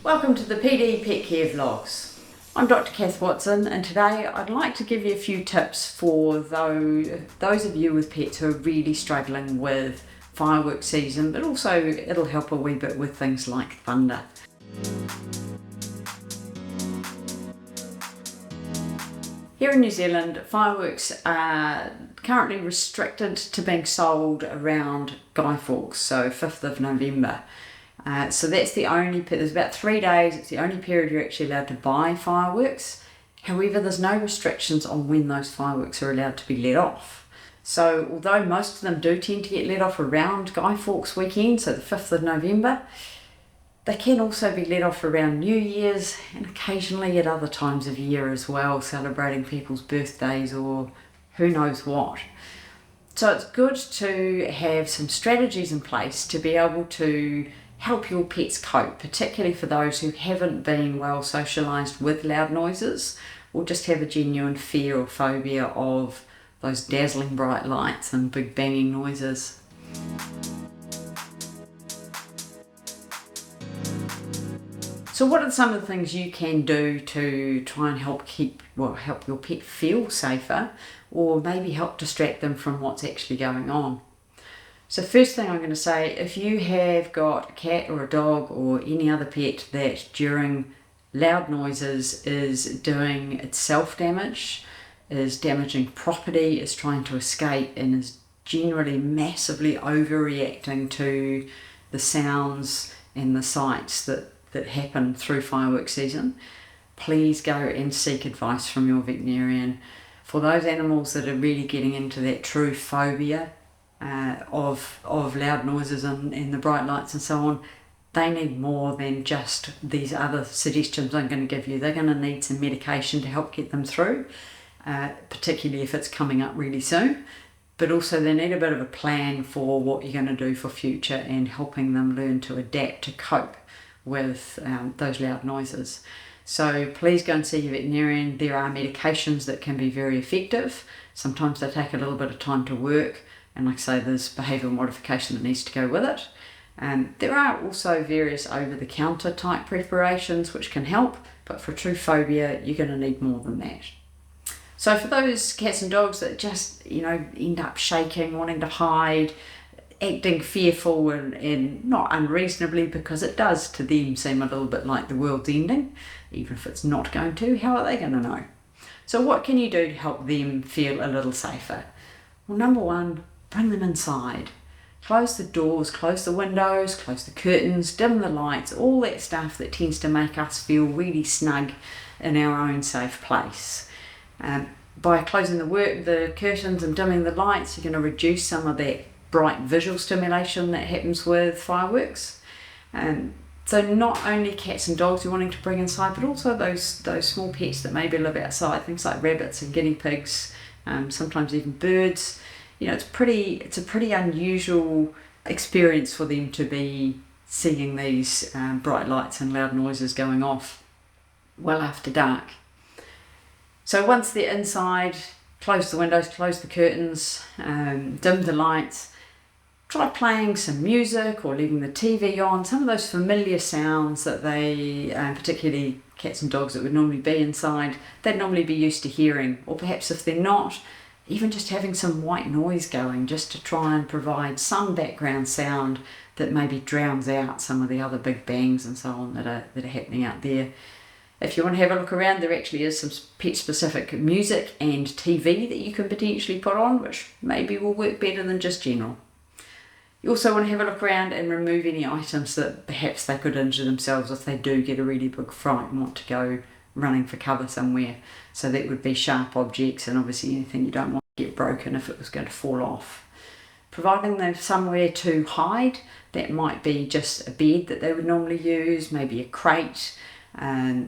Welcome to the PD Pet Care Vlogs. I'm Dr. Cath Watson, and today I'd like to give you a few tips for those of you with pets who are really struggling with fireworks season, but also it'll help a wee bit with things like thunder. Here in New Zealand, fireworks are currently restricted to being sold around Guy Fawkes, so 5th of November. So that's the only, there's about 3 days, it's the only period you're actually allowed to buy fireworks. However, there's no restrictions on when those fireworks are allowed to be let off. So although most of them do tend to get let off around Guy Fawkes weekend, so the 5th of November, they can also be let off around New Year's and occasionally at other times of year as well, celebrating people's birthdays or who knows what. So it's good to have some strategies in place to be able to help your pets cope, particularly for those who haven't been well socialised with loud noises or just have a genuine fear or phobia of those dazzling bright lights and big banging noises. So what are some of the things you can do to try and help your pet feel safer, or maybe help distract them from what's actually going on? So first thing I'm going to say, if you have got a cat or a dog or any other pet that during loud noises is doing its self-damage, is damaging property, is trying to escape, and is generally massively overreacting to the sounds and the sights that happen through fireworks season, please go and seek advice from your veterinarian. For those animals that are really getting into that true phobia of loud noises and the bright lights and so on, they need more than just these other suggestions I'm going to give you. They're going to need some medication to help get them through, particularly if it's coming up really soon. But also they need a bit of a plan for what you're going to do for future and helping them learn to adapt to cope with those loud noises. So please go and see your veterinarian. There are medications that can be very effective. Sometimes they take a little bit of time to work, and like I say, there's behavioural modification that needs to go with it. There are also various over-the-counter type preparations which can help, but for true phobia you're going to need more than that. So for those cats and dogs that just end up shaking, wanting to hide, acting fearful and not unreasonably, because it does to them seem a little bit like the world's ending, even if it's not going to, how are they going to know? So what can you do to help them feel a little safer? Well, number one, bring them inside. Close the doors, close the windows, close the curtains, dim the lights, all that stuff that tends to make us feel really snug in our own safe place. By closing the curtains and dimming the lights, you're going to reduce some of that bright visual stimulation that happens with fireworks. So not only cats and dogs you're wanting to bring inside, but also those small pets that maybe live outside, things like rabbits and guinea pigs, sometimes even birds. It's a pretty unusual experience for them to be seeing these bright lights and loud noises going off well after dark. So once they're inside, close the windows, close the curtains, dim the lights. Try playing some music or leaving the TV on, some of those familiar sounds that they, particularly cats and dogs that would normally be inside, they'd normally be used to hearing. Or perhaps if they're not, even just having some white noise going, just to try and provide some background sound that maybe drowns out some of the other big bangs and so on that are happening out there. If you want to have a look around, there actually is some pet-specific music and TV that you can potentially put on, which maybe will work better than just general. You also want to have a look around and remove any items that perhaps they could injure themselves if they do get a really big fright and want to go running for cover somewhere. So that would be sharp objects and obviously anything you don't want to get broken if it was going to fall off. Providing them somewhere to hide, that might be just a bed that they would normally use, maybe a crate,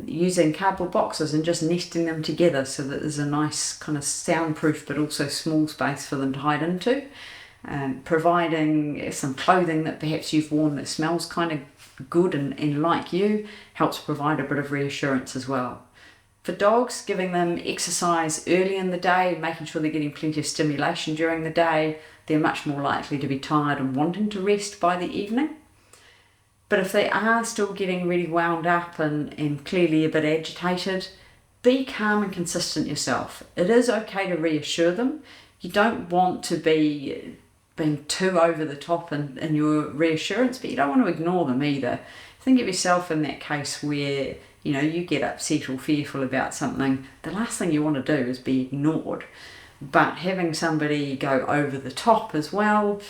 using cardboard boxes and just nesting them together so that there's a nice kind of soundproof but also small space for them to hide into. Providing some clothing that perhaps you've worn that smells kind of good and like you helps provide a bit of reassurance as well. For dogs, giving them exercise early in the day, making sure they're getting plenty of stimulation during the day, they're much more likely to be tired and wanting to rest by the evening. But if they are still getting really wound up and clearly a bit agitated, be calm and consistent yourself. It is okay to reassure them. You don't want to be being too over the top in your reassurance, but you don't want to ignore them either. Think of yourself in that case where you get upset or fearful about something. The last thing you want to do is be ignored. But having somebody go over the top as well,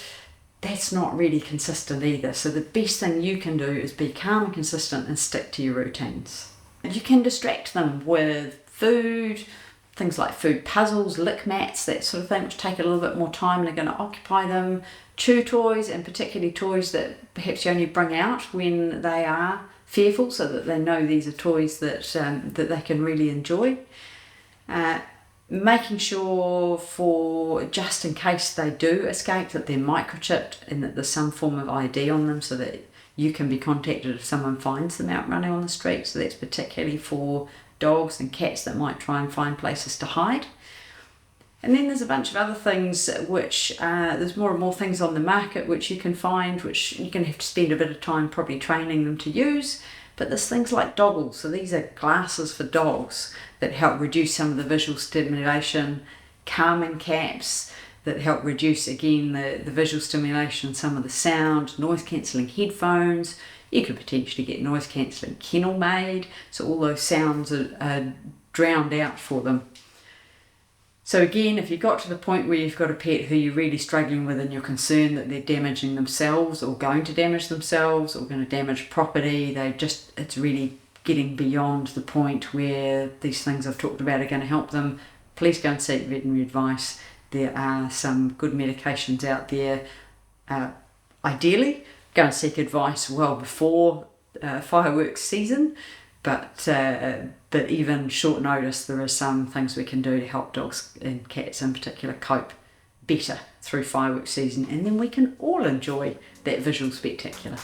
that's not really consistent either. So the best thing you can do is be calm and consistent and stick to your routines. You can distract them with food, things like food puzzles, lick mats, that sort of thing, which take a little bit more time and are going to occupy them. Chew toys, and particularly toys that perhaps you only bring out when they are fearful, so that they know these are toys that they can really enjoy. Making sure, for just in case they do escape, that they're microchipped and that there's some form of ID on them so that you can be contacted if someone finds them out running on the street. So that's particularly for dogs and cats that might try and find places to hide. And then there's a bunch of other things which there's more and more things on the market which you can find, which you're going to have to spend a bit of time probably training them to use. But there's things like doggles. So these are glasses for dogs that help reduce some of the visual stimulation, calming caps that help reduce again the visual stimulation, some of the sound, noise cancelling headphones. You could potentially get noise cancelling kennel made, so all those sounds are drowned out for them. So again, if you got to the point where you've got a pet who you're really struggling with and you're concerned that they're damaging themselves or going to damage themselves or going to damage property, it's really getting beyond the point where these things I've talked about are going to help them, please go and seek veterinary advice. There are some good medications out there. Ideally, go and seek advice well before fireworks season, but even short notice, there are some things we can do to help dogs and cats in particular cope better through fireworks season, and then we can all enjoy that visual spectacular.